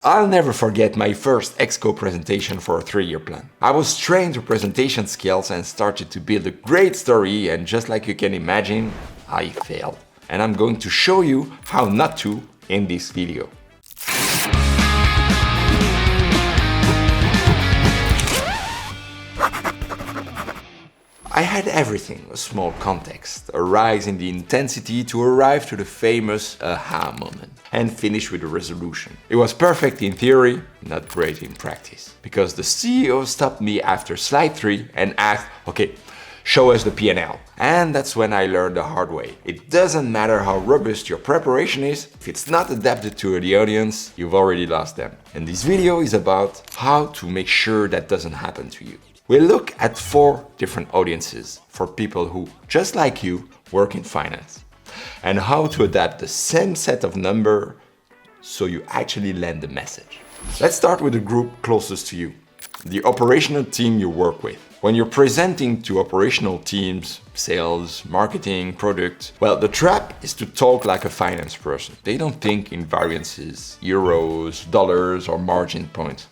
I'll never forget my first ExCo presentation for a 3-year plan. I was trained to presentation skills and started to build a great story, and just like you can imagine, I failed. And I'm going to show you how not to in this video. I had everything, a small context, a rise in the intensity to arrive to the famous aha moment, and finish with a resolution. It was perfect in theory, not great in practice. Because the CEO stopped me after slide 3 and asked, okay, show us the P&L. And that's when I learned the hard way. It doesn't matter how robust your preparation is, if it's not adapted to the audience, you've already lost them. And this video is about how to make sure that doesn't happen to you. We'll look at 4 different audiences for people who, just like you, work in finance, and how to adapt the same set of numbers so you actually land the message. Let's start with the group closest to you, the operational team you work with. When you're presenting to operational teams, sales, marketing, product, well, the trap is to talk like a finance person. They don't think in variances, euros, dollars, or margin points.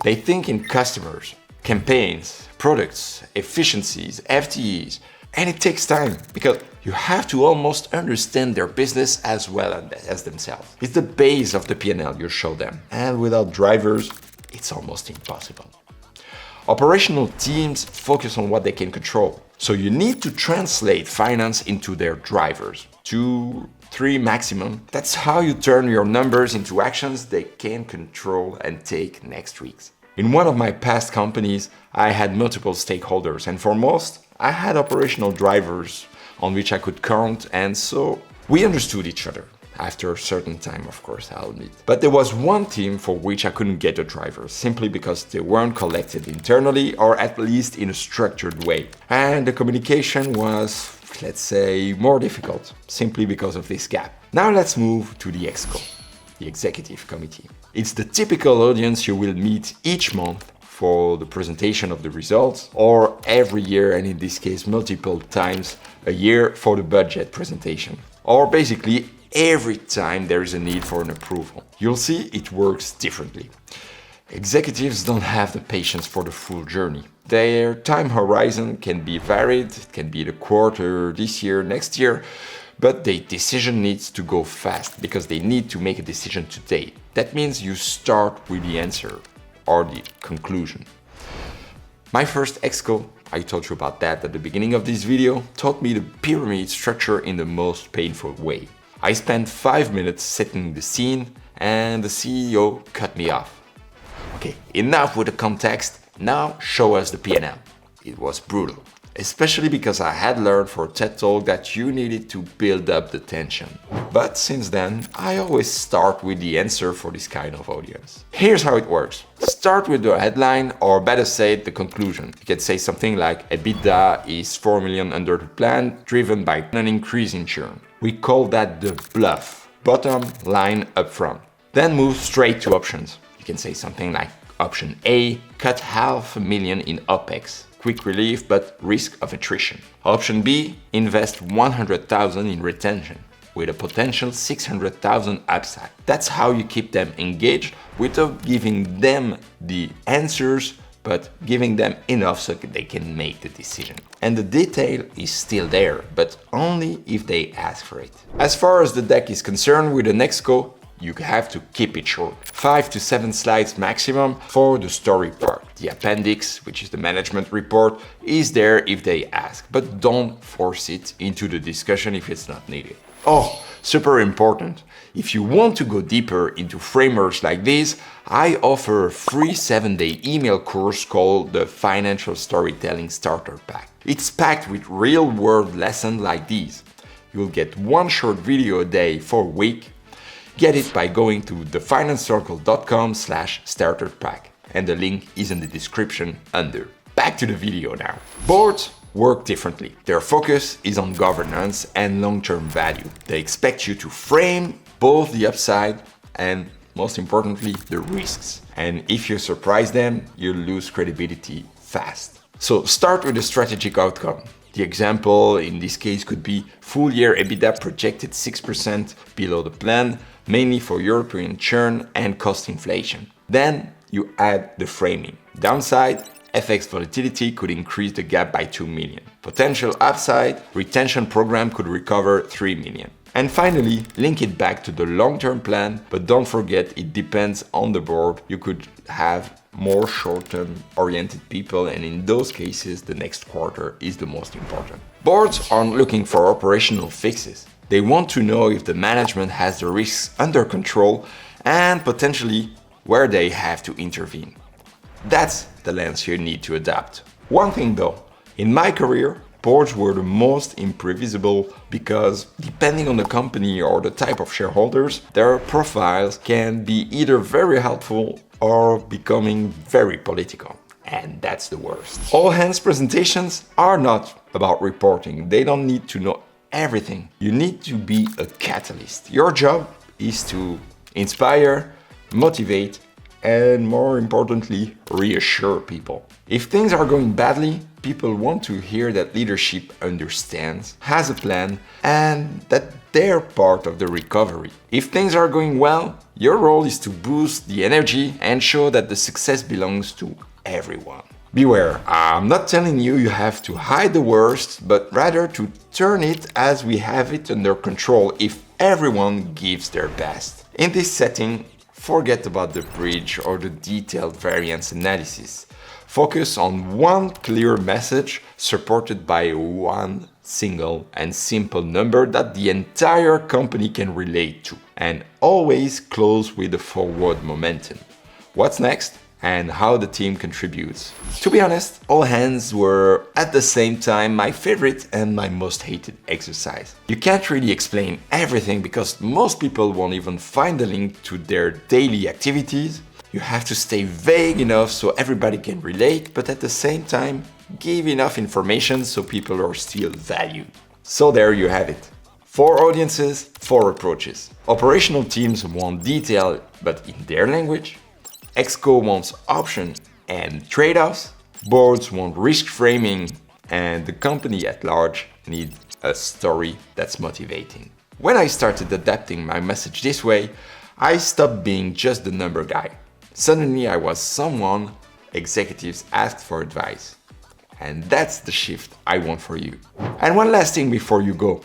They think in customers, campaigns, products, efficiencies, FTEs, and it takes time because you have to almost understand their business as well as themselves. It's the base of the P&L you show them, and without drivers, it's almost impossible. Operational teams focus on what they can control, so you need to translate finance into their drivers. 2, 3 maximum. That's how you turn your numbers into actions they can control and take next week. In one of my past companies, I had multiple stakeholders, and for most, I had operational drivers on which I could count, and so we understood each other. After a certain time, of course, I'll admit. But there was one team for which I couldn't get a driver, simply because they weren't collected internally, or at least in a structured way. And the communication was, let's say, more difficult, simply because of this gap. Now let's move to the ExCo, the executive committee. It's the typical audience you will meet each month for the presentation of the results, or every year, and in this case multiple times a year, for the budget presentation, or basically every time there is a need for an approval. You'll see it works differently. Executives don't have the patience for the full journey. Their time horizon can be varied, it can be the quarter, this year, next year, but the decision needs to go fast because they need to make a decision today. That means you start with the answer or the conclusion. My first ExCo, I told you about that at the beginning of this video, taught me the pyramid structure in the most painful way. I spent 5 minutes setting the scene and the CEO cut me off. Okay, enough with the context, now show us the P&L. It was brutal. Especially because I had learned for TED Talk that you needed to build up the tension. But since then, I always start with the answer for this kind of audience. Here's how it works. Start with the headline, or better said, the conclusion. You can say something like, EBITDA is 4 million under the plan, driven by an increase in churn. We call that the bluff, bottom line up front. Then move straight to options. You can say something like, option A, cut 500,000 in OPEX. Quick relief, but risk of attrition. Option B, invest 100,000 in retention, with a potential 600,000 upside. That's how you keep them engaged without giving them the answers, but giving them enough so they can make the decision. And the detail is still there, but only if they ask for it. As far as the deck is concerned with the ExCo, you have to keep it short. 5 to 7 slides maximum for the story part. The appendix, which is the management report, is there if they ask, but don't force it into the discussion if it's not needed. Oh, super important. If you want to go deeper into frameworks like this, I offer a free 7-day email course called the Financial Storytelling Starter Pack. It's packed with real-world lessons like these. You'll get 1 short video a day for a week. Get it by going to thefinancecircle.com/starterpack, and the link is in the description under. Back to the video now. Boards work differently. Their focus is on governance and long-term value. They expect you to frame both the upside and, most importantly, the risks. And if you surprise them, you lose credibility fast. So start with the strategic outcome. The example in this case could be full year EBITDA projected 6% below the plan, mainly for European churn and cost inflation. Then you add the framing. Downside, FX volatility could increase the gap by 2 million. Potential upside, retention program could recover 3 million. And finally, link it back to the long-term plan, but don't forget it depends on the board. You could have more short-term oriented people, and in those cases, the next quarter is the most important. Boards aren't looking for operational fixes. They want to know if the management has the risks under control and potentially where they have to intervene. That's the lens you need to adapt. One thing though, in my career, boards were the most imprevisible because depending on the company or the type of shareholders, their profiles can be either very helpful or becoming very political. And that's the worst. All hands presentations are not about reporting. They don't need to know everything. You need to be a catalyst. Your job is to inspire, motivate, and more importantly, reassure people. If things are going badly, people want to hear that leadership understands, has a plan, and that they're part of the recovery. If things are going well, your role is to boost the energy and show that the success belongs to everyone. Beware, I'm not telling you you have to hide the worst, but rather to turn it as we have it under control if everyone gives their best. In this setting, forget about the bridge or the detailed variance analysis. Focus on one clear message supported by one single and simple number that the entire company can relate to. And always close with the forward momentum. What's next? And how the team contributes. To be honest, all hands were at the same time my favorite and my most hated exercise. You can't really explain everything because most people won't even find the link to their daily activities. You have to stay vague enough so everybody can relate, but at the same time, give enough information so people are still valued. So there you have it. 4 audiences, 4 approaches. Operational teams want detail, but in their language. ExCo wants option and trade-offs, boards want risk framing, and the company at large needs a story that's motivating. When I started adapting my message this way, I stopped being just the number guy. Suddenly I was someone executives asked for advice. And that's the shift I want for you. And one last thing before you go,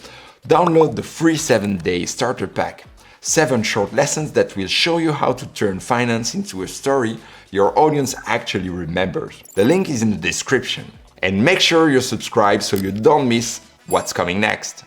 download the free 7-day starter pack. 7 short lessons that will show you how to turn finance into a story your audience actually remembers. The link is in the description. And make sure you subscribe so you don't miss what's coming next.